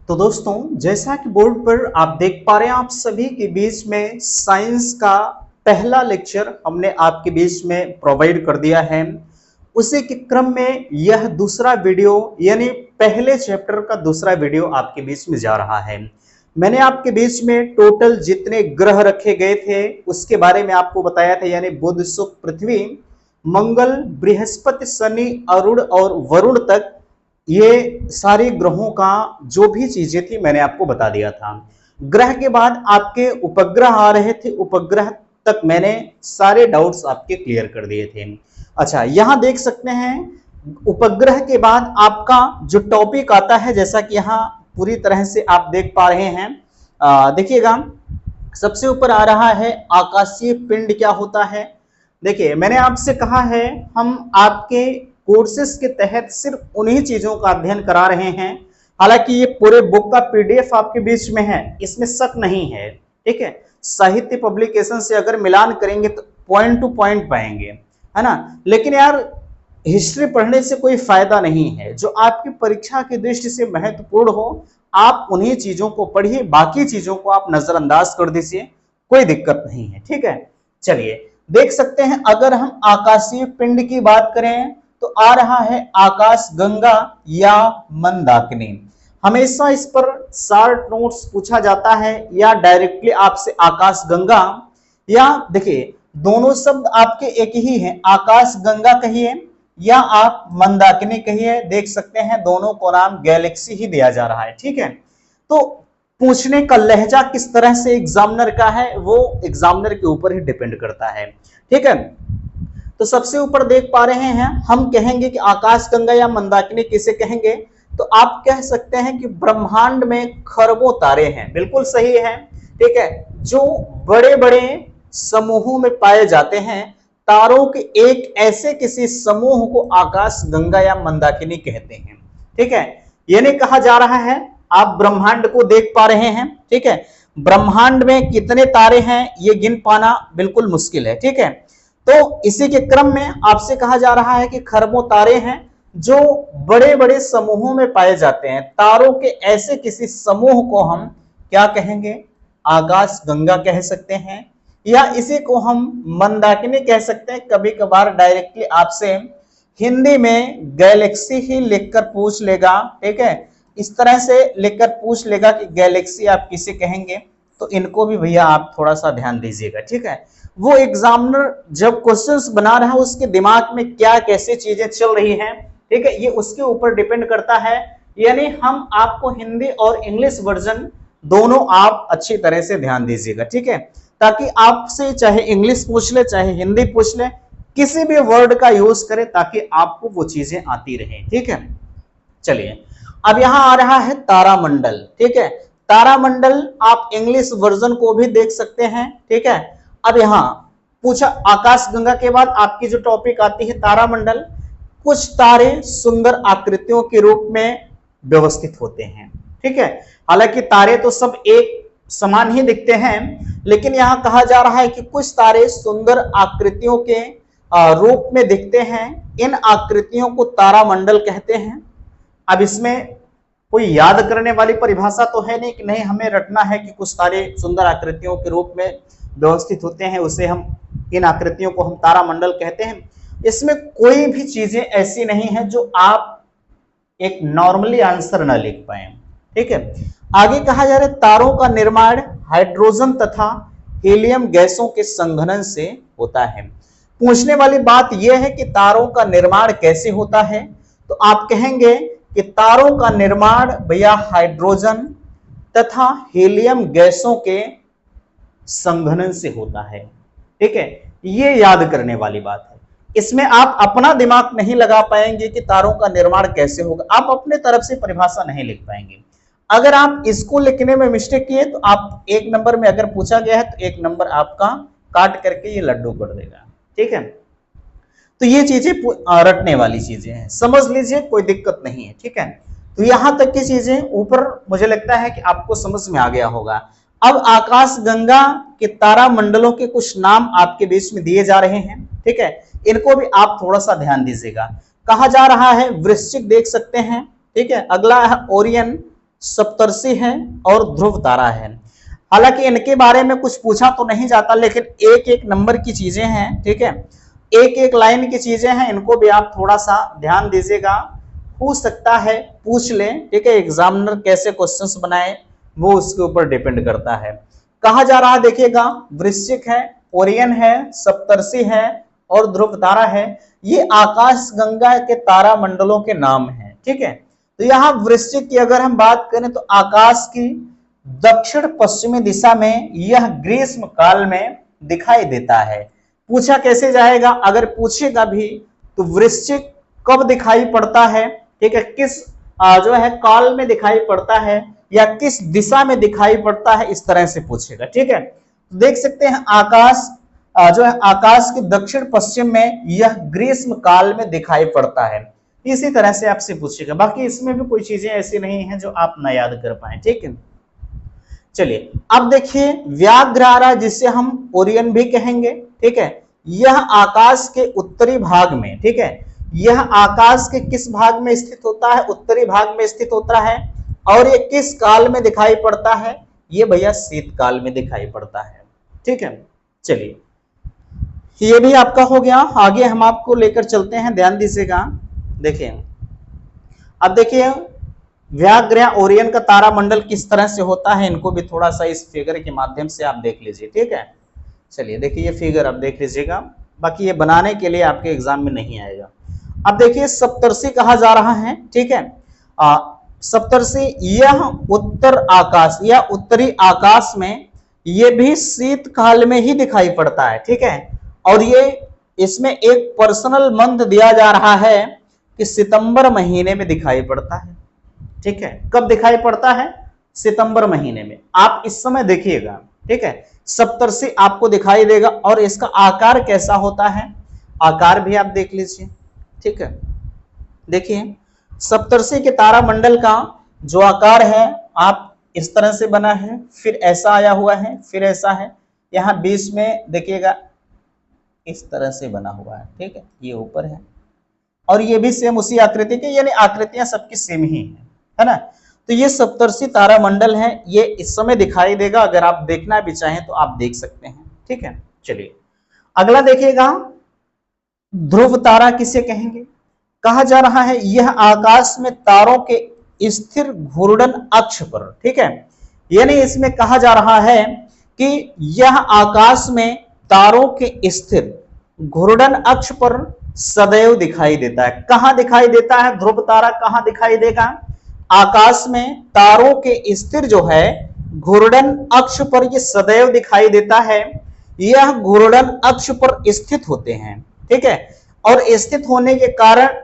तो दोस्तों, जैसा कि बोर्ड पर आप देख पा रहे हैं, आप सभी के बीच में साइंस का पहला लेक्चर हमने आपके बीच में प्रोवाइड कर दिया है। उसी के क्रम में यह दूसरा वीडियो यानी पहले चैप्टर का दूसरा वीडियो आपके बीच में जा रहा है। मैंने आपके बीच में टोटल जितने ग्रह रखे गए थे उसके बारे में आपको बताया था, यानी बुध, शुक्र, पृथ्वी, मंगल, बृहस्पति, शनि, अरुण और वरुण तक ये सारे ग्रहों का जो भी चीजें थी मैंने आपको बता दिया था। ग्रह के बाद आपके उपग्रह आ रहे थे, उपग्रह तक मैंने सारे डाउट्स आपके क्लियर कर दिए थे। अच्छा, यहां देख सकते हैं उपग्रह के बाद आपका जो टॉपिक आता है, जैसा कि यहाँ पूरी तरह से आप देख पा रहे हैं, देखिएगा सबसे ऊपर आ रहा है आकाशीय पिंड क्या होता है। देखिए, मैंने आपसे कहा है हम आपके कोर्सेज के तहत सिर्फ उन्हीं चीजों का अध्ययन करा रहे हैं। हालांकि ये पूरे बुक का पीडीएफ आपके बीच में है, इसमें शक नहीं है, ठीक है। साहित्य पब्लिकेशन से अगर मिलान करेंगे तो पॉइंट टू पॉइंट पाएंगे, है ना। लेकिन यार, हिस्ट्री पढ़ने से कोई फायदा नहीं है। जो आपकी परीक्षा की दृष्टि से महत्वपूर्ण हो, आप उन्हीं चीजों को पढ़िए, बाकी चीजों को आप नजरअंदाज कर दीजिए, कोई दिक्कत नहीं है, ठीक है। चलिए देख सकते हैं, अगर हम आकाशीय पिंड की बात करें तो आ रहा है आकाश गंगा या मंदाकिनी। हमेशा इस पर शॉर्ट नोट्स पूछा जाता है, या डायरेक्टली आपसे आकाश गंगा, या देखिए दोनों शब्द आपके एक ही हैं, आकाश गंगा कहिए या आप मंदाकिनी कहिए। देख सकते हैं दोनों को नाम गैलेक्सी ही दिया जा रहा है, ठीक है। तो पूछने का लहजा किस तरह से एग्जामिनर का है वो एग्जामिनर के ऊपर ही डिपेंड करता है, ठीक है। तो सबसे ऊपर देख पा रहे हैं, हम कहेंगे कि आकाश गंगा या मंदाकिनी किसे कहेंगे, तो आप कह सकते हैं कि ब्रह्मांड में खरबों तारे हैं। बिल्कुल सही है, ठीक है। जो बड़े बड़े समूहों में पाए जाते हैं, तारों के एक ऐसे किसी समूह को आकाश गंगा या मंदाकिनी कहते हैं, ठीक है। ये नहीं कहा जा रहा है, आप ब्रह्मांड को देख पा रहे हैं, ठीक है। ब्रह्मांड में कितने तारे हैं ये गिन पाना बिल्कुल मुश्किल है, ठीक है। तो इसी के क्रम में आपसे कहा जा रहा है कि खरबों तारे हैं जो बड़े बड़े समूहों में पाए जाते हैं। तारों के ऐसे किसी समूह को हम क्या कहेंगे, आकाश गंगा कह सकते हैं, या इसी को हम मंदाकिनी कह सकते हैं। कभी कभार डायरेक्टली आपसे हिंदी में गैलेक्सी ही लिखकर पूछ लेगा, ठीक है। इस तरह से लिखकर पूछ लेगा कि गैलेक्सी आप किसे कहेंगे, तो इनको भी भैया आप थोड़ा सा ध्यान दीजिएगा, ठीक है। वो एग्जामिनर जब क्वेश्चंस बना रहा है उसके दिमाग में क्या कैसे चीजें चल रही हैं, ठीक है, ये उसके ऊपर डिपेंड करता है। यानी हम आपको हिंदी और इंग्लिश वर्जन दोनों आप अच्छी तरह से ध्यान दीजिएगा, ठीक है, ताकि आपसे चाहे इंग्लिश पूछ ले चाहे हिंदी पूछ ले, किसी भी वर्ड का यूज करें ताकि आपको वो चीजें आती रहे, ठीक है। चलिए, अब यहां आ रहा है तारामंडल, ठीक है। तारामंडल आप इंग्लिश वर्जन को भी देख सकते हैं, ठीक है। अब यहां पूछा आकाश गंगा के बाद आपकी जो टॉपिक आती है तारामंडल। कुछ तारे सुंदर आकृतियों के रूप में व्यवस्थित होते हैं, ठीक है। हालांकि तारे तो सब एक समान ही दिखते हैं, लेकिन यहां कहा जा रहा है कि कुछ तारे सुंदर आकृतियों के रूप में दिखते हैं। इन आकृतियों को तारामंडल कहते हैं। अब इसमें कोई याद करने वाली परिभाषा तो है नहीं कि नहीं हमें रटना है कि कुछ तारे सुंदर आकृतियों के रूप में व्यवस्थित होते हैं, उसे हम इन आकृतियों को हम तारामंडल कहते हैं। इसमें कोई भी चीजें ऐसी नहीं है जो आप एक नॉर्मली आंसर ना लिख पाए, ठीक है। आगे कहा जा रहा है तारों का निर्माण हाइड्रोजन तथा हीलियम गैसों के संघनन से होता है। पूछने वाली बात यह है कि तारों का निर्माण कैसे होता है, तो आप कहेंगे कि तारों का निर्माण भैया हाइड्रोजन तथा हीलियम गैसों के संघनन से होता है, ठीक है। ये याद करने वाली बात है। इसमें आप अपना दिमाग नहीं लगा पाएंगे कि तारों का निर्माण कैसे होगा, आप अपने तरफ से परिभाषा नहीं लिख पाएंगे। अगर आप इसको लिखने में मिस्टेक किए तो आप एक नंबर में अगर पूछा गया है तो एक नंबर आपका काट करके ये लड्डू कर देगा, ठीक है। तो ये चीजें रटने वाली चीजें हैं, समझ लीजिए, कोई दिक्कत नहीं है, ठीक है। तो यहां तक की चीजें ऊपर मुझे लगता है कि आपको समझ में आ गया होगा। अब आकाश गंगा के तारा मंडलों के कुछ नाम आपके बीच में दिए जा रहे हैं, ठीक है। इनको भी आप थोड़ा सा ध्यान दीजिएगा। कहा जा रहा है वृश्चिक, देख सकते हैं, ठीक है। अगला है ओरियन, सप्तर्षि है और ध्रुव तारा है। हालांकि इनके बारे में कुछ पूछा तो नहीं जाता, लेकिन एक एक नंबर की चीजें हैं, ठीक है, एक एक लाइन की चीजें हैं, इनको भी आप थोड़ा सा ध्यान दीजिएगा। हो सकता है पूछ लें, ठीक है, एग्जामिनर कैसे क्वेश्चंस बनाए वो उसके ऊपर डिपेंड करता है। कहा जा रहा देखिएगा, वृश्चिक है, ओरियन है, सप्तर्षि है और ध्रुव तारा है। ये आकाश गंगा के तारा मंडलों के नाम हैं, ठीक है। तो यहां वृश्चिक की अगर हम बात करें तो आकाश की दक्षिण पश्चिमी दिशा में यह ग्रीष्म काल में दिखाई देता है। पूछा कैसे जाएगा, अगर पूछेगा भी तो वृश्चिक कब दिखाई पड़ता है, ठीक है, किस जो है काल में दिखाई पड़ता है या किस दिशा में दिखाई पड़ता है, इस तरह से पूछेगा, ठीक है। तो देख सकते हैं आकाश जो है आकाश के दक्षिण पश्चिम में यह ग्रीष्म काल में दिखाई पड़ता है। इसी तरह से आपसे पूछेगा, बाकी इसमें भी कोई चीजें ऐसी नहीं है जो आप ना याद कर पाए, ठीक है। चलिए अब देखिए व्याघ्रारा, जिसे हम ओरियन भी कहेंगे, ठीक है, यह आकाश के उत्तरी भाग में, ठीक है, यह आकाश के किस भाग में स्थित होता है, उत्तरी भाग में स्थित होता है। और ये किस काल में दिखाई पड़ता है, ये भैया शीतकाल में दिखाई पड़ता है, ठीक है। चलिए ये भी आपका हो गया। आगे हम आपको लेकर चलते हैं, ध्यान दीजिएगा। देखिए अब देखिए व्याघ्र ओरियन का तारामंडल किस तरह से होता है, इनको भी थोड़ा सा इस फिगर के माध्यम से आप देख लीजिए, ठीक है। चलिए देखिए ये फिगर आप देख लीजिएगा, बाकी ये बनाने के लिए आपके एग्जाम में नहीं आएगा। अब देखिए सप्तर्षि कहा जा रहा है, ठीक है, सप्तर्षि यह उत्तर आकाश या उत्तरी आकाश में ये भी शीतकाल में ही दिखाई पड़ता है, ठीक है। और ये इसमें एक पर्सनल मंथ दिया जा रहा है कि सितंबर महीने में दिखाई पड़ता है, ठीक है। कब दिखाई पड़ता है, सितंबर महीने में। आप इस समय देखिएगा, ठीक है, सप्तर्षि आपको दिखाई देगा। और इसका आकार कैसा होता है, आकार भी आप देख लीजिए, ठीक है। देखिए सप्तर्षि के तारामंडल का जो आकार है आप इस तरह से बना है, फिर ऐसा आया हुआ है, फिर ऐसा है, यहां बीच में देखिएगा इस तरह से बना हुआ है, ठीक है, ये ऊपर है और ये भी सेम उसी आकृति के, यानी आकृतियां सबकी सेम ही है ना। तो ये सप्तर्षि तारामंडल है, ये इस समय दिखाई देगा। अगर आप देखना भी चाहें तो आप देख सकते हैं, ठीक है। चलिए अगला देखिएगा, ध्रुव तारा किसे कहेंगे। कहा जा रहा है यह आकाश में तारों के स्थिर घूर्णन अक्ष पर, ठीक है, यानी इसमें कहा जा रहा है कि यह आकाश में तारों के स्थिर घूर्णन अक्ष पर सदैव दिखाई देता है। कहां दिखाई देता है ध्रुव तारा, कहां दिखाई देगा, आकाश में तारों के स्थिर जो है घूर्णन अक्ष पर ये सदैव दिखाई देता है। यह घूर्णन अक्ष पर स्थित होते हैं, ठीक है, और स्थित होने के कारण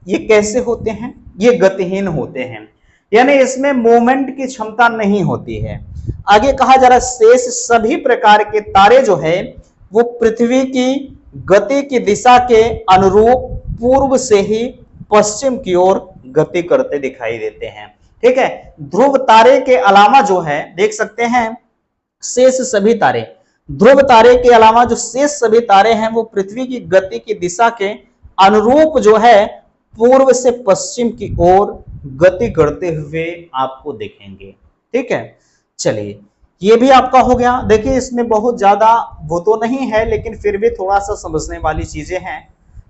ये कैसे होते हैं, ये गतिहीन होते हैं, यानी इसमें मूवमेंट की क्षमता नहीं होती है। आगे कहा जा रहा है शेष सभी प्रकार के तारे जो है वो पृथ्वी की गति की दिशा के अनुरूप पूर्व से ही पश्चिम की ओर गति करते दिखाई देते हैं, ठीक है। ध्रुव तारे के अलावा जो है देख सकते हैं शेष सभी तारे, ध्रुव तारे के अलावा जो शेष सभी तारे हैं वो पृथ्वी की गति की दिशा के अनुरूप जो है पूर्व से पश्चिम की ओर गति करते हुए आपको दिखेंगे, ठीक है। चलिए ये भी आपका हो गया। देखिए इसमें बहुत ज्यादा वो तो नहीं है, लेकिन फिर भी थोड़ा सा समझने वाली चीजें हैं,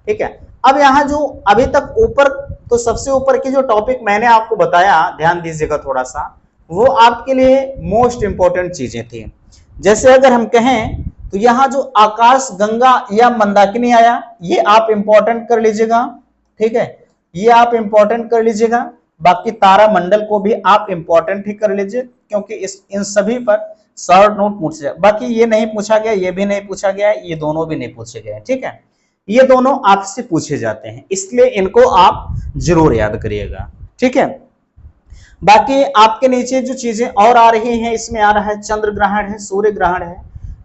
ठीक है। अब यहाँ जो अभी तक ऊपर, तो सबसे ऊपर की जो टॉपिक मैंने आपको बताया, ध्यान दीजिएगा थोड़ा सा, वो आपके लिए मोस्ट इंपॉर्टेंट चीजें थी। जैसे अगर हम कहें तो यहाँ जो आकाश गंगा या मंदाकिनी आया, ये आप इंपॉर्टेंट कर लीजिएगा, ठीक है, ये आप इंपॉर्टेंट कर लीजिएगा। बाकी तारामंडल को भी आप इंपॉर्टेंट ही कर लीजिए, क्योंकि इन सभी पर शॉर्ट नोट पूछा जाए। बाकी ये नहीं पूछा गया, ये भी नहीं पूछा गया, ये दोनों भी नहीं पूछे गए, ठीक है। ये दोनों आपसे पूछे जाते हैं, इसलिए इनको आप जरूर याद करिएगा, ठीक है। बाकी आपके नीचे जो चीजें और आ रही हैं, इसमें आ रहा है चंद्र ग्रहण है, सूर्य ग्रहण है।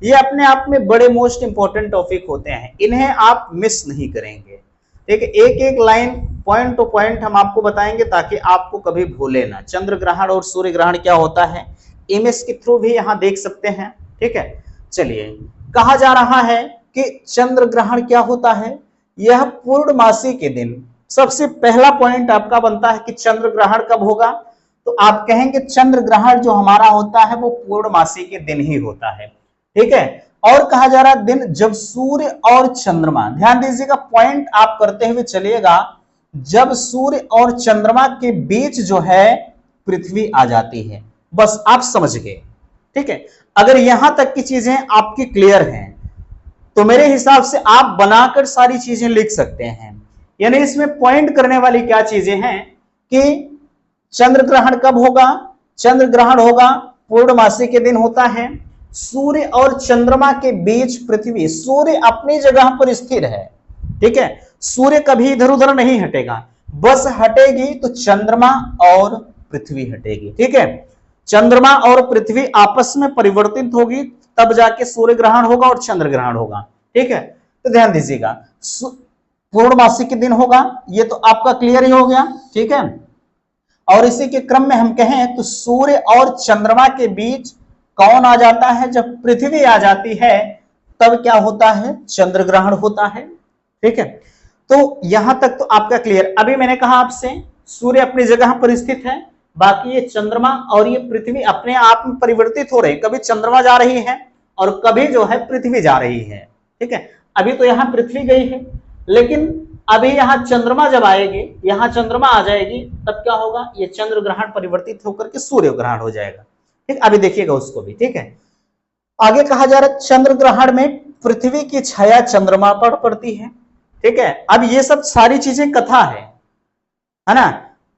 ये अपने आप में बड़े मोस्ट इंपॉर्टेंट टॉपिक होते हैं, इन्हें आप मिस नहीं करेंगे, ठीक है। एक एक लाइन पॉइंट टू पॉइंट हम आपको बताएंगे ताकि आपको कभी भूले ना। चंद्र ग्रहण और सूर्य ग्रहण क्या होता है, इमेज के थ्रू भी यहां देख सकते हैं, ठीक है। चलिए कहा जा रहा है कि चंद्र ग्रहण क्या होता है, यह पूर्णमासी के दिन। सबसे पहला पॉइंट आपका बनता है कि चंद्र ग्रहण कब होगा, तो आप कहेंगे चंद्र ग्रहण जो हमारा होता है वो पूर्णमासी के दिन ही होता है, ठीक है। और कहा जा रहा है दिन जब सूर्य और चंद्रमा, ध्यान दीजिएगा पॉइंट आप करते हुए चलिएगा, जब सूर्य और चंद्रमा के बीच जो है पृथ्वी आ जाती है, बस आप समझ गए, ठीक है। अगर यहां तक की चीजें आपकी क्लियर हैं तो मेरे हिसाब से आप बनाकर सारी चीजें लिख सकते हैं। यानी इसमें पॉइंट करने वाली क्या चीजें हैं कि चंद्र ग्रहण कब होगा, चंद्र ग्रहण होगा पूर्णमासी के दिन होता है, सूर्य और चंद्रमा के बीच पृथ्वी, सूर्य अपनी जगह पर स्थिर है, ठीक है, सूर्य कभी इधर उधर नहीं हटेगा, बस हटेगी तो चंद्रमा और पृथ्वी हटेगी, ठीक है। चंद्रमा और पृथ्वी आपस में परिवर्तित होगी तब जाके सूर्य ग्रहण होगा और चंद्र ग्रहण होगा, ठीक है। तो ध्यान दीजिएगा पूर्णमासी के दिन होगा, ये तो आपका क्लियर ही हो गया, ठीक है। और इसी के क्रम में हम कहें तो सूर्य और चंद्रमा के बीच कौन आ जाता है, जब पृथ्वी आ जाती है तब क्या होता है, चंद्र ग्रहण होता है, ठीक है। तो यहां तक तो आपका क्लियर। अभी मैंने कहा आपसे सूर्य अपनी जगह पर स्थित है, बाकी ये चंद्रमा और ये पृथ्वी अपने आप में परिवर्तित हो रहे, कभी चंद्रमा जा रही है और कभी जो है पृथ्वी जा रही है, ठीक है। अभी तो यहां पृथ्वी गई है, लेकिन अभी यहां चंद्रमा जब आएगी, यहां चंद्रमा आ जाएगी तब क्या होगा, ये चंद्र ग्रहण परिवर्तित होकर के सूर्य ग्रहण हो जाएगा, ठीक। अभी देखिएगा उसको भी, ठीक है। आगे कहा जा रहा है चंद्र ग्रहण में पृथ्वी की छाया चंद्रमा पर पड़ती है, ठीक है। अब ये सब सारी चीजें कथा है ना,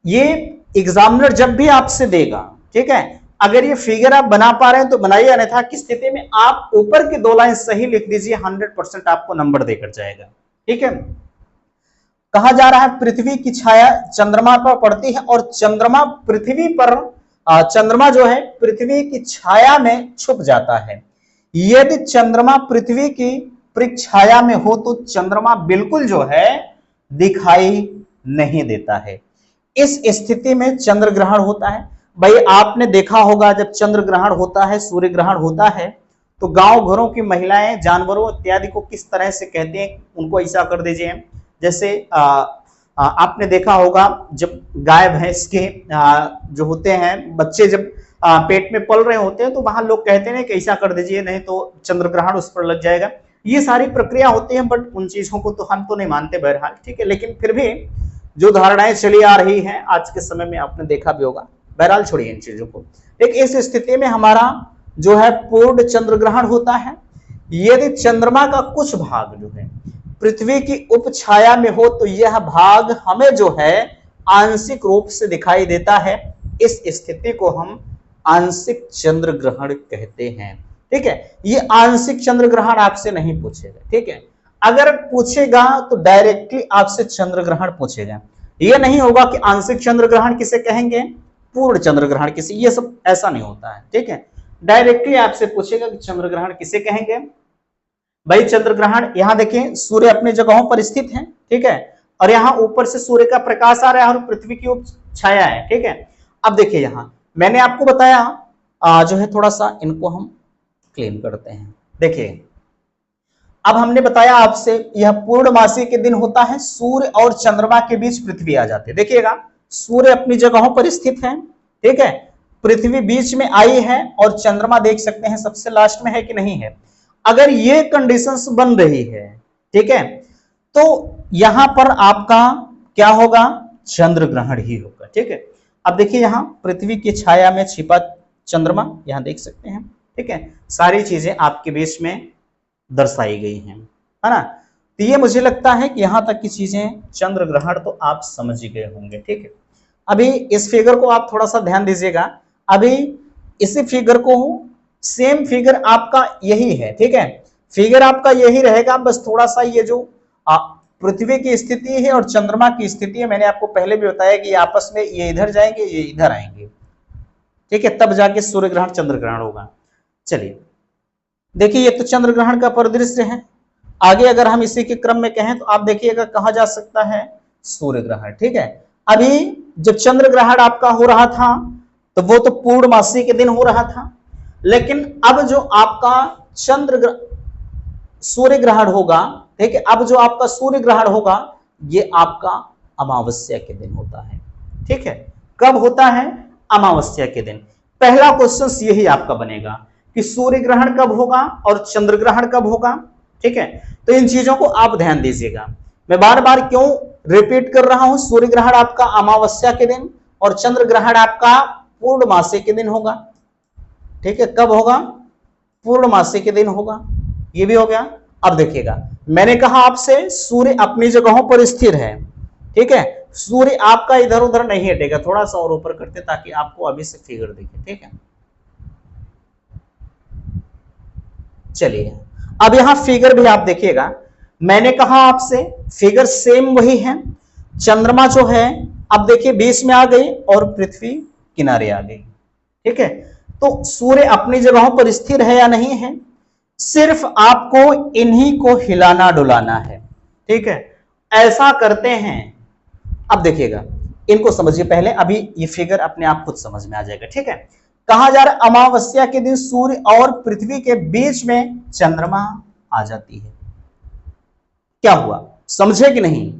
ये एग्जामिनर जब भी आपसे देगा, ठीक है, अगर ये फिगर आप बना पा रहे हैं तो बनाइए, अन्यथा की स्थिति में आप ऊपर की 2 लाइन सही लिख दीजिए, 100% आपको नंबर देकर जाएगा, ठीक है। कहा जा रहा है पृथ्वी की छाया चंद्रमा पर पड़ती है और चंद्रमा पृथ्वी पर, चंद्रमा जो है पृथ्वी की छाया में छुप जाता है। यदि चंद्रमा पृथ्वी की परिछाया में हो तो चंद्रमा बिल्कुल जो है दिखाई नहीं देता है। इस स्थिति में चंद्र ग्रहण होता है। भाई आपने देखा होगा जब चंद्र ग्रहण होता है, सूर्य ग्रहण होता है, तो गांव घरों की महिलाएं जानवरों इत्यादि को किस तरह से कहते हैं, उनको ऐसा कर दीजिए जैसे आपने देखा होगा जब गाय भैंस के जो होते हैं बच्चे जब पेट में पल रहे होते हैं तो वहां लोग कहते हैं कि ऐसा कर दीजिए नहीं तो चंद्र ग्रहण उस पर लग जाएगा। ये सारी प्रक्रिया होती है, बट उन चीजों को तो हम तो नहीं मानते बहरहाल, ठीक है। लेकिन फिर भी जो धारणाएं चली आ रही हैं आज के समय में आपने देखा भी होगा, बहरहाल छोड़िए इन चीजों को। एक इस स्थिति में हमारा जो है पूर्ण चंद्र ग्रहण होता है। यदि चंद्रमा का कुछ भाग जो है पृथ्वी की उपछाया में हो तो यह भाग हमें जो है आंशिक रूप से दिखाई देता है। इस स्थिति को हम आंशिक चंद्र ग्रहण कहते हैं, ठीक है। ये आंशिक चंद्र ग्रहण आपसे नहीं पूछेगा, ठीक है। अगर पूछेगा तो डायरेक्टली आपसे चंद्र ग्रहण पूछेगा, ये नहीं होगा कि आंशिक चंद्र ग्रहण किसे कहेंगे, पूर्ण चंद्र ग्रहण किसे, ये सब ऐसा नहीं होता है, ठीक है। डायरेक्टली आपसे पूछेगा कि चंद्र ग्रहण किसे कहेंगे। भाई चंद्र ग्रहण यहां देखिए सूर्य अपनी जगहों पर स्थित है, ठीक है, और यहां ऊपर से सूर्य का प्रकाश आ रहा है और पृथ्वी की उप छाया है, ठीक है। अब देखिए यहां मैंने आपको बताया जो है थोड़ा सा इनको हम क्लीन करते हैं। देखिए अब हमने बताया आपसे यह पूर्णमासी के दिन होता है, सूर्य और चंद्रमा के बीच पृथ्वी आ जाती है। देखिएगा सूर्य अपनी जगहों पर स्थित है, ठीक है, पृथ्वी बीच में आई है और चंद्रमा देख सकते हैं सबसे लास्ट में है कि नहीं है। अगर ये कंडीशंस बन रही है, ठीक है, तो यहां पर आपका क्या होगा, चंद्र ग्रहण ही होगा, ठीक है। अब देखिए यहां पृथ्वी की छाया में छिपा चंद्रमा यहां देख सकते हैं, ठीक है, सारी चीजें आपके बीच में दर्शाई गई हैं, है ना। तो ये मुझे लगता है कि यहां तक की चीजें चंद्र ग्रहण तो आप समझ ही गए होंगे, ठीक है। अभी इस फिगर को आप थोड़ा सा ध्यान दीजिएगा, अभी इसी फिगर को सेम फिगर आपका यही है, ठीक है, फिगर आपका यही रहेगा, बस थोड़ा सा ये जो पृथ्वी की स्थिति है और चंद्रमा की स्थिति है, मैंने आपको पहले भी बताया कि आपस में ये इधर जाएंगे ये इधर आएंगे, ठीक है, तब जाके सूर्य ग्रहण चंद्र ग्रहण होगा। चलिए देखिए ये तो चंद्र ग्रहण का परिदृश्य है। आगे अगर हम इसी के क्रम में कहें तो आप देखिएगा कहा जा सकता है सूर्य ग्रहण, ठीक है। अभी जब चंद्र ग्रहण आपका हो रहा था तो वो तो पूर्णमासी के दिन हो रहा था, लेकिन अब जो आपका सूर्य ग्रहण होगा, ठीक है, अब जो आपका सूर्य ग्रहण होगा ये आपका अमावस्या के दिन होता है, ठीक है। कब होता है, अमावस्या के दिन। पहला क्वेश्चन यही आपका बनेगा कि सूर्य ग्रहण कब होगा और चंद्र ग्रहण कब होगा। ठीक है, तो इन चीजों को आप ध्यान दीजिएगा। मैं बार बार क्यों रिपीट कर रहा हूं, सूर्य ग्रहण आपका अमावस्या के दिन और चंद्र ग्रहण आपका पूर्णमासी के दिन होगा। ठीक है, कब होगा, पूर्णमासी के दिन होगा। ये भी हो गया। अब देखिएगा, मैंने कहा आपसे सूर्य अपनी जगहों पर स्थिर है। ठीक है, सूर्य आपका इधर उधर नहीं हटेगा। थोड़ा सा और ऊपर करते ताकि आपको अभी से फिगर दिखे। ठीक है, चलिए अब यहां फिगर भी आप देखिएगा। मैंने कहा आपसे फिगर सेम वही है। चंद्रमा जो है अब देखिए बीच में आ गई और पृथ्वी किनारे आ गई। ठीक है, तो सूर्य अपनी जगहों पर स्थिर है या नहीं है, सिर्फ आपको इन्हीं को हिलाना डुलाना है। ठीक है, ऐसा करते हैं। अब देखिएगा, इनको समझिए पहले, अभी ये फिगर अपने आप खुद समझ में आ जाएगा। ठीक है, कहा जा रहा है अमावस्या के दिन सूर्य और पृथ्वी के बीच में चंद्रमा आ जाती है। क्या हुआ, समझे कि नहीं?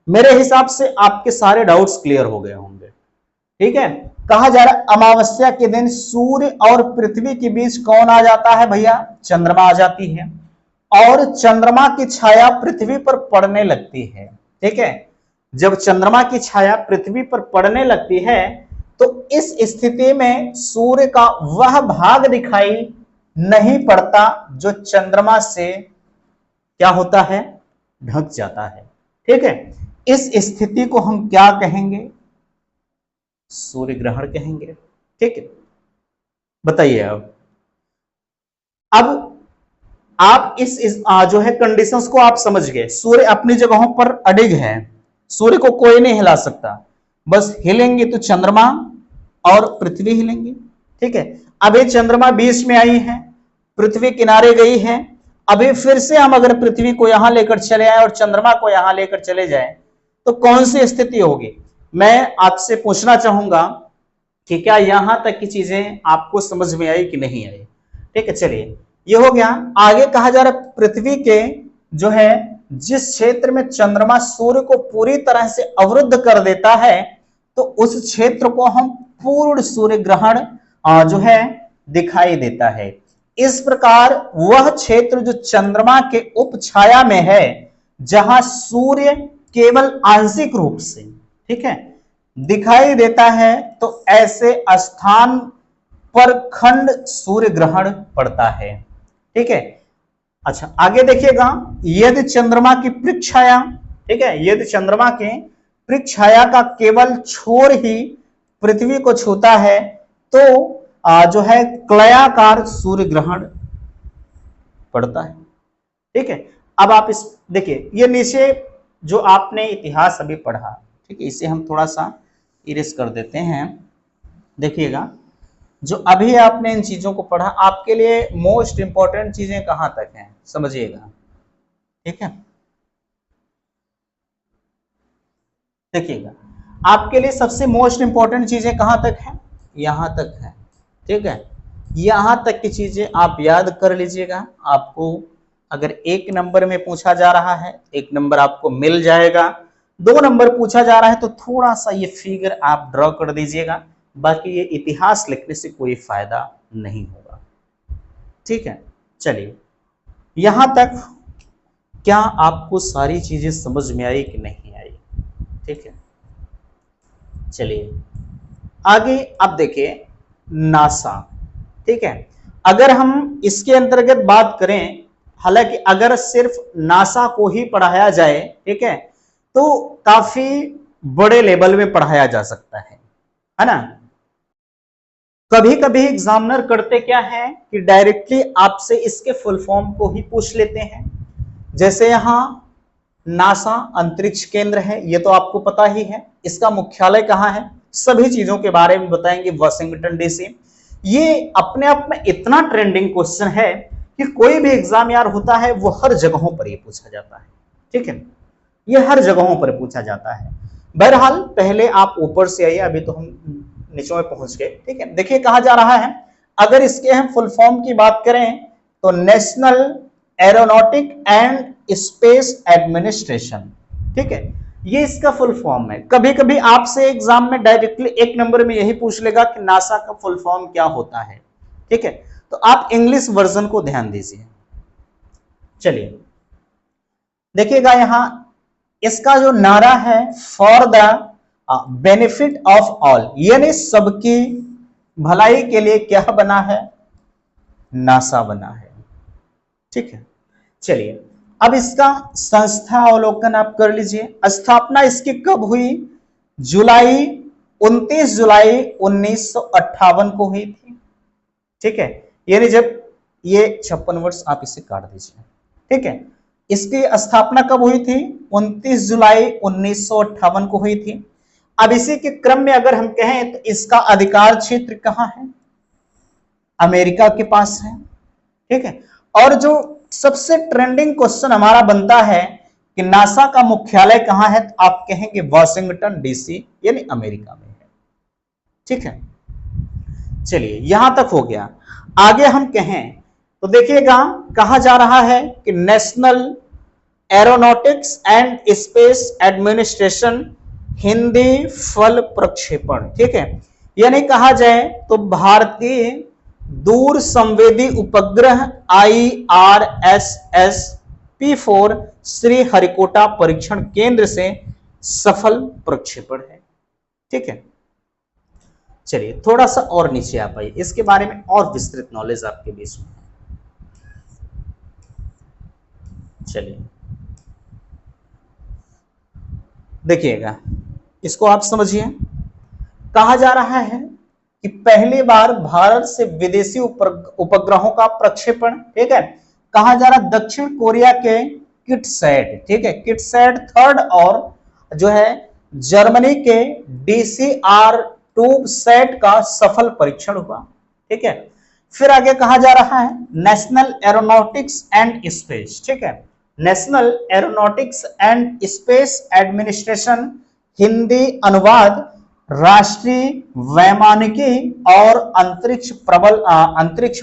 मेरे हिसाब से आपके सारे डाउट्स क्लियर हो गए होंगे। ठीक है, कहा जा रहा है अमावस्या के दिन सूर्य और पृथ्वी के बीच कौन आ जाता है भैया, चंद्रमा आ जाती है और चंद्रमा की छाया पृथ्वी पर पड़ने लगती है। ठीक है, जब चंद्रमा की छाया पृथ्वी पर पड़ने लगती है तो इस स्थिति में सूर्य का वह भाग दिखाई नहीं पड़ता जो चंद्रमा से क्या होता है, ढक जाता है। ठीक है, इस स्थिति को हम क्या कहेंगे, सूर्य ग्रहण कहेंगे। ठीक है, बताइए। अब आप इस जो है कंडीशंस को आप समझ गए। सूर्य अपनी जगहों पर अडिग है, सूर्य को कोई नहीं हिला सकता, बस हिलेंगे तो चंद्रमा और पृथ्वी हिलेंगे। ठीक है, अभी चंद्रमा बीच में आई है, पृथ्वी किनारे गई है। अभी फिर से हम अगर पृथ्वी को यहां लेकर चले आए और चंद्रमा को यहां लेकर चले जाए तो कौन सी स्थिति होगी? मैं आपसे पूछना चाहूंगा कि क्या यहां तक की चीजें आपको समझ में आई कि नहीं आई? ठीक है, चलिए ये हो गया। आगे कहा जा रहा है पृथ्वी के जो है जिस क्षेत्र में चंद्रमा सूर्य को पूरी तरह से अवरुद्ध कर देता है तो उस क्षेत्र को हम पूर्ण सूर्य ग्रहण जो है दिखाई देता है। इस प्रकार वह क्षेत्र जो चंद्रमा के उपछाया में है, जहां सूर्य केवल आंशिक रूप से, ठीक है, दिखाई देता है, तो ऐसे स्थान पर खंड सूर्य ग्रहण पड़ता है। ठीक है, अच्छा आगे देखिएगा, यदि चंद्रमा की पृष्ठछाया, ठीक है, यदि चंद्रमा के पृष्ठछाया का केवल छोर ही पृथ्वी को छूता है तो जो है क्लयाकार सूर्य ग्रहण पड़ता है। ठीक है, अब आप इस देखिए, ये नीचे जो आपने इतिहास अभी पढ़ा, ठीक है, इसे हम थोड़ा सा इरेज कर देते हैं। देखिएगा, जो अभी आपने इन चीजों को पढ़ा, आपके लिए मोस्ट इंपॉर्टेंट चीजें कहां तक हैं समझिएगा। ठीक है, देखिएगा, आपके लिए सबसे मोस्ट इंपॉर्टेंट चीजें कहां तक हैं, यहां तक है। ठीक है, यहां तक की चीजें आप याद कर लीजिएगा। आपको अगर 1 नंबर में पूछा जा रहा है, 1 नंबर आपको मिल जाएगा। 2 नंबर पूछा जा रहा है तो थोड़ा सा ये फिगर आप ड्रॉ कर दीजिएगा, बाकी ये इतिहास लिखने से कोई फायदा नहीं होगा। ठीक है, चलिए यहां तक क्या आपको सारी चीजें समझ में आई कि नहीं आई? ठीक है, चलिए आगे अब देखिए नासा। ठीक है, अगर हम इसके अंतर्गत बात करें, हालांकि अगर सिर्फ नासा को ही पढ़ाया जाए, ठीक है, तो काफी बड़े लेवल में पढ़ाया जा सकता है ना। कभी कभी एग्जामिनर करते क्या है कि डायरेक्टली आपसे इसके फुल फॉर्म को ही पूछ लेते हैं। जैसे यहां नासा अंतरिक्ष केंद्र है, ये तो आपको पता ही है। इसका मुख्यालय कहां है, सभी चीजों के बारे में बताएंगे, वाशिंगटन डीसी। ये अपने आप में इतना ट्रेंडिंग क्वेश्चन है कि कोई भी एग्जाम यार होता है वो हर जगहों पर ये पूछा जाता है। ठीक है, ये हर जगहों पर पूछा जाता है। बहरहाल पहले आप ऊपर से आइए, अभी तो हम नीचे में पहुंच गए। ठीक है, देखिए कहा जा रहा है, अगर इसके हम फुल फॉर्म की बात करें तो national aeronautic and space administration. ठीक है, ये इसका फुल फॉर्म है। कभी कभी आपसे एग्जाम में डायरेक्टली एक नंबर में यही पूछ लेगा कि नासा का फुल फॉर्म क्या होता है। ठीक है, तो आप इंग्लिश वर्जन को ध्यान दीजिए। चलिए देखिएगा, यहां इसका जो नारा है, for the benefit of all, यानी सबकी भलाई के लिए क्या बना है, नासा बना है। ठीक है, चलिए अब इसका संस्था अवलोकन आप कर लीजिए। स्थापना इसकी कब हुई, 29 जुलाई 1958 को हुई थी। ठीक है, यानी जब ये 56 वर्ष, आप इसे काट दीजिए। ठीक है, इसकी स्थापना कब हुई थी, 29 जुलाई 1958 को हुई थी। अब इसी के क्रम में अगर हम कहें तो इसका अधिकार क्षेत्र कहां है, अमेरिका के पास है। ठीक है, और जो सबसे ट्रेंडिंग क्वेश्चन हमारा बनता है कि नासा का मुख्यालय कहां है, तो आप कहेंगे वाशिंगटन डीसी, यानी अमेरिका में है। ठीक है, चलिए यहां तक हो गया। आगे हम कहें तो देखिएगा, कहा जा रहा है कि national aeronautics and space administration, Hindi फल प्रक्षेपण। ठीक है, यानी कहा जाए तो भारतीय दूर संवेदी उपग्रह IRSS P4 श्री हरिकोटा परीक्षण केंद्र से सफल प्रक्षेपण है। ठीक है, चलिए थोड़ा सा और नीचे आ पाइए, इसके बारे में और विस्तृत नॉलेज आपके बीच में। चलिए देखिएगा, इसको आप समझिए। कहा जा रहा है कि पहली बार भारत से विदेशी उपग्रहों का प्रक्षेपण, ठीक है, कहा जा रहा दक्षिण कोरिया के किटसैट, ठीक है, किटसैट थर्ड, और जो है जर्मनी के DCR-2 सैट का सफल परीक्षण हुआ। ठीक है, फिर आगे कहा जा रहा है नेशनल एरोनॉटिक्स एंड स्पेस। ठीक है, national aeronautics and space administration, Hindi अनुवाद राष्ट्रीय वैमानिकी और अंतरिक्ष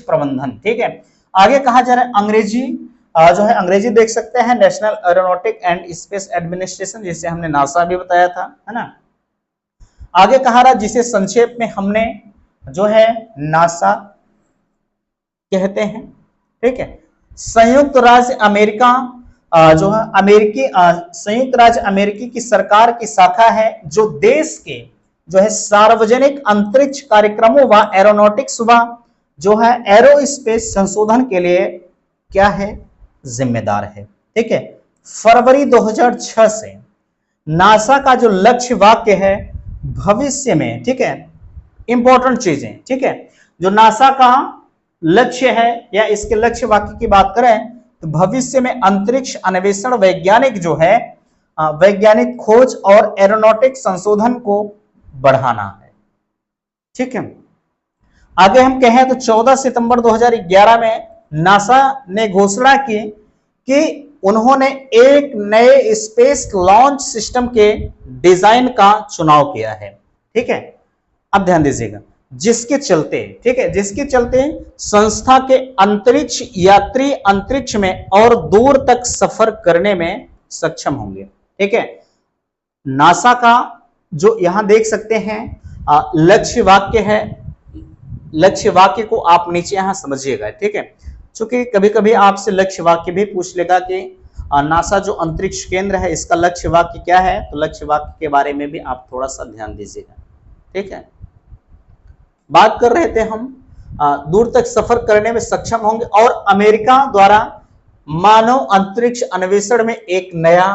प्रबंधन। ठीक है, आगे कहा जा रहा है अंग्रेजी, जो है अंग्रेजी देख सकते हैं, national aeronautic and space administration, जिसे हमने नासा भी बताया था, है ना। आगे कहा रहा, जिसे संक्षेप में हमने जो है नासा कहते हैं। ठीक है, संयुक्त राज्य अमेरिका, जो है संयुक्त राज्य अमेरिकी की सरकार की शाखा है, जो देश के जो है सार्वजनिक अंतरिक्ष कार्यक्रमों व एरोनॉटिक्स व जो है एरोस्पेस संशोधन के लिए क्या है, जिम्मेदार है। ठीक है, फरवरी 2006 से नासा का जो लक्ष्य वाक्य है, भविष्य में, ठीक है, इंपॉर्टेंट चीजें, ठीक है, जो नासा का लक्ष्य है या इसके लक्ष्य वाक्य की बात करें तो भविष्य में अंतरिक्ष अन्वेषण, वैज्ञानिक जो है वैज्ञानिक खोज और एरोनॉटिक संशोधन को बढ़ाना है। ठीक है, आगे हम कहें तो 14 सितंबर 2011 में नासा ने घोषणा की कि उन्होंने एक नए स्पेस लॉन्च सिस्टम के डिजाइन का चुनाव किया है। ठीक है, अब ध्यान दीजिएगा, जिसके चलते, ठीक है, जिसके चलते संस्था के अंतरिक्ष यात्री अंतरिक्ष में और दूर तक सफर करने में सक्षम होंगे। ठीक है, नासा का जो यहां देख सकते हैं लक्ष्य वाक्य है, लक्ष्य वाक्य को आप नीचे यहां समझिएगा। ठीक है, क्योंकि कभी कभी आपसे लक्ष्य वाक्य भी पूछ लेगा कि नासा जो अंतरिक्ष केंद्र है इसका लक्ष्य वाक्य क्या है, तो लक्ष्य वाक्य के बारे में भी आप थोड़ा सा ध्यान दीजिएगा। ठीक है, बात कर रहे थे हम दूर तक सफर करने में सक्षम होंगे और अमेरिका द्वारा मानव अंतरिक्ष अन्वेषण में एक नया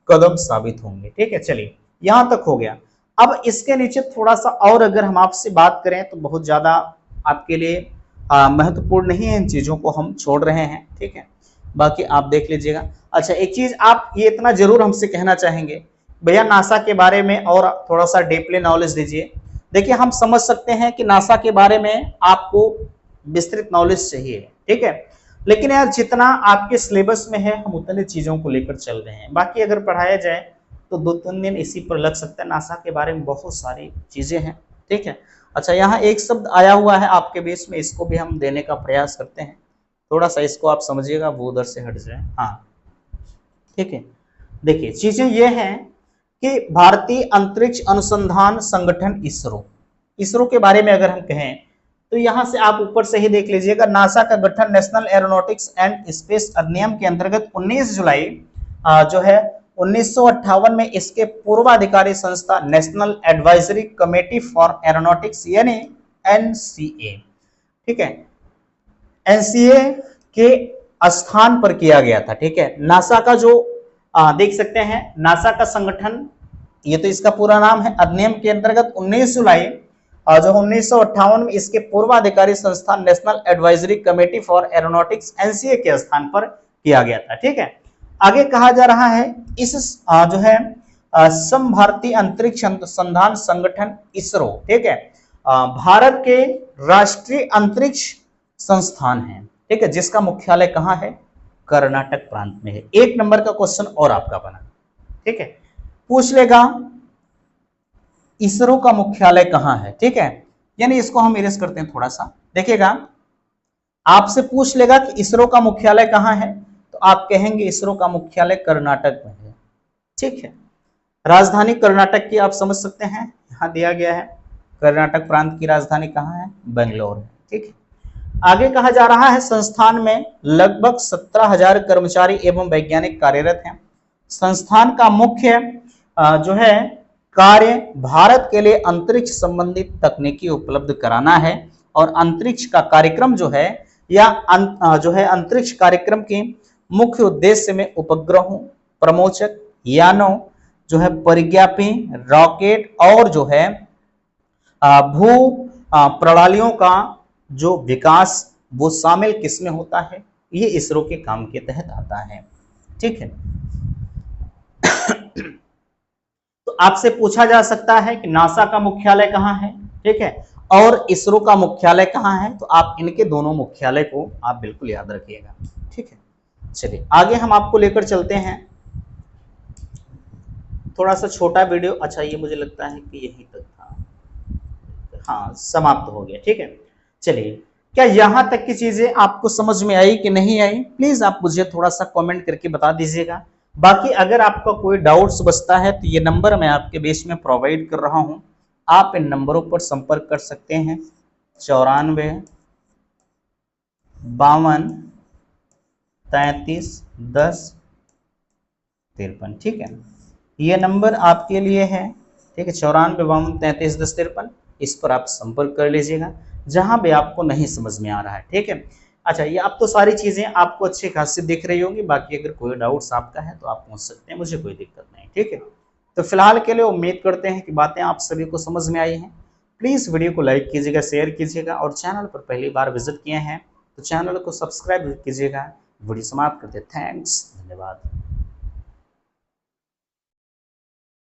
कदम साबित होंगे। ठीक है, चलिए यहां तक हो गया। अब इसके नीचे थोड़ा सा और अगर हम आपसे बात करें तो बहुत ज्यादा आपके लिए महत्वपूर्ण नहीं है, इन चीजों को हम छोड़ रहे हैं। ठीक है, बाकी आप देख लीजिएगा। अच्छा, एक चीज आप ये इतना जरूर हमसे कहना चाहेंगे, भैया नासा के बारे में और थोड़ा सा डीपली नॉलेज दीजिए। देखिए, हम समझ सकते हैं कि नासा के बारे में आपको विस्तृत नॉलेज चाहिए, ठीक है, लेकिन यार जितना आपके सिलेबस में है हम उतने चीजों को लेकर चल रहे हैं। बाकी अगर पढ़ाया जाए तो 2-3 दिन इसी पर लग सकता है। नासा के बारे में बहुत सारी चीजें हैं। ठीक है, अच्छा, यहाँ एक शब्द आया हुआ है आपके बीच में, इसको भी हम देने का प्रयास करते हैं। थोड़ा सा इसको आप समझिएगा, वो उधर से हट जाए। हाँ, ठीक है, देखिए चीजें ये हैं कि भारतीय अंतरिक्ष अनुसंधान संगठन इसरो, इसरो के बारे में अगर हम कहें तो यहां से आप ऊपर से ही देख लीजिएगा, नासा का गठन नेशनल एरोनॉटिक्स एंड स्पेस अधिनियम के अंतर्गत 19 जुलाई जो है 1958 में इसके पूर्वाधिकारी संस्था national advisory committee for aeronautics यानी एनसीए, ठीक है, एनसीए के स्थान पर किया गया था। ठीक है, नासा का जो देख सकते हैं नासा का संगठन, ये तो इसका पूरा नाम है, अधिनियम के अंतर्गत 19 जुलाई जो 1958 में इसके पूर्वाधिकारी संस्थान national advisory committee for aeronautics NCA के स्थान पर किया गया था। ठीक है, आगे कहा जा रहा है इस जो है सम भारतीय अंतरिक्ष अनुसंधान संगठन इसरो, ठीक है, भारत के राष्ट्रीय अंतरिक्ष संस्थान है, ठीक है, जिसका मुख्यालय कहां है, कर्नाटक प्रांत में है। 1 नंबर का क्वेश्चन और आपका बना, ठीक है, पूछ लेगा इसरो का मुख्यालय कहां है, ठीक है, यानी इसको हम इरेज करते हैं थोड़ा सा, देखिएगा आपसे पूछ लेगा कि इसरो का मुख्यालय कहां है, तो आप कहेंगे इसरो का मुख्यालय कर्नाटक में है। ठीक है, राजधानी कर्नाटक की आप समझ सकते हैं, यहां दिया गया है कर्नाटक प्रांत की राजधानी कहां है, बेंगलोर है। ठीक है, आगे कहा जा रहा है संस्थान में लगभग 17,000 कर्मचारी एवं वैज्ञानिक कार्यरत हैं। संस्थान का मुख्य जो है कार्य भारत के लिए अंतरिक्ष संबंधित तकनीकी उपलब्ध कराना है, और अंतरिक्ष का कार्यक्रम जो है या जो है अंतरिक्ष कार्यक्रम के मुख्य उद्देश्य में उपग्रहों, प्रमोचक यानों, जो है परिज्ञापी रॉकेट और जो है भू प्रणालियों का जो विकास वो शामिल किसमें होता है, ये इसरो के काम के तहत आता है। ठीक है, तो आपसे पूछा जा सकता है कि नासा का मुख्यालय कहां है, ठीक है, और इसरो का मुख्यालय कहां है, तो आप इनके दोनों मुख्यालय को आप बिल्कुल याद रखिएगा। ठीक है, चलिए आगे हम आपको लेकर चलते हैं, थोड़ा सा छोटा वीडियो, अच्छा ये मुझे लगता है कि यहीं तक था, हाँ समाप्त हो गया। ठीक है, चलिए क्या यहां तक की चीजें आपको समझ में आई कि नहीं आई, प्लीज आप मुझे थोड़ा सा कमेंट करके बता दीजिएगा। बाकी अगर आपका कोई डाउट्स बचता है तो ये नंबर मैं आपके बीच में प्रोवाइड कर रहा हूं, आप इन नंबरों पर संपर्क कर सकते हैं, 94 52 33 10 53। ठीक है, ये नंबर आपके लिए है, ठीक है, 94 52 33 10 53, इस पर आप संपर्क कर लीजिएगा जहां भी आपको नहीं समझ में आ रहा है। ठीक है, अच्छा ये अब तो सारी चीजें आपको अच्छी खासी दिख रही होंगी, बाकी अगर कोई डाउट्स आपका है तो आप पूछ सकते हैं, मुझे कोई दिक्कत नहीं। ठीक है, तो फिलहाल के लिए उम्मीद करते हैं कि बातें आप सभी को समझ में आई हैं। प्लीज वीडियो को लाइक कीजिएगा, शेयर कीजिएगा, और चैनल पर पहली बार विजिट किए हैं तो चैनल को सब्सक्राइब कीजिएगा। वीडियो समाप्त करते, थैंक्स, धन्यवाद।